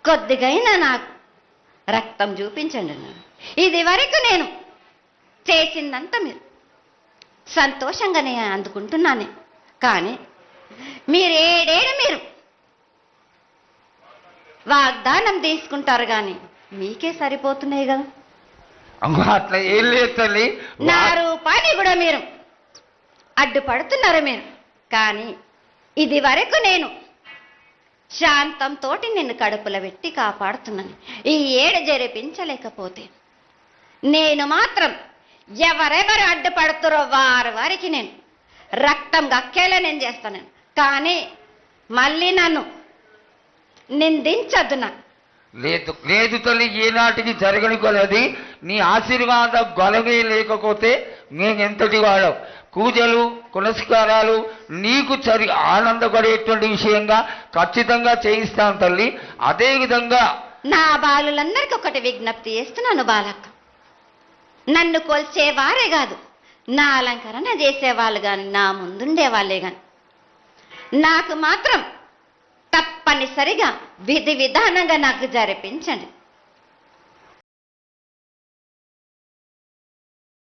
కొద్దిగైనా నాకు రక్తం చూపించండి. ఇది వరకు నేను చేసిందంతా మీరు సంతోషంగానే అందుకుంటున్నానే, కానీ మీరు వాగ్దానం తీసుకుంటారు కానీ మీకే సరిపోతున్నాయి కదా. అట్లా ఏం లేదు తల్లి. నా రూపాన్ని కూడా మీరు అడ్డుపడుతున్నారు మీరు, కానీ ఇది వరకు నేను శాంతంతో నిన్ను కడుపులో పెట్టి కాపాడుతున్నాను. ఈ ఏడు జరిపించలేకపోతే నేను మాత్రం ఎవరెవరు అడ్డుపడుతారో వారికి నేను రక్తం గక్కేలా నేను చేస్తాను. కానీ మళ్ళీ నన్ను నిందించద్దు. నాకు లేదు లేదు తల్లి, ఏనాటికి జరగని కొలది నీ ఆశీర్వాద గొలవే లేకపోతే మేమెంతటి వాడవు. పూజలు పునస్కారాలు నీకు ఆనందపడేటువంటి విషయంగా ఖచ్చితంగా చేయిస్తాను తల్లి. అదేవిధంగా నా బాలులందరికీ ఒకటి విజ్ఞప్తి చేస్తున్నాను బాలక్క, నన్ను కొల్చేవారే కాదు, నా అలంకరణ చేసేవాళ్ళు కానీ నా ముందుండే వాళ్ళే కానీ నాకు మాత్రం తప్పనిసరిగా విధి విధానంగా నాకు జరిపించండి.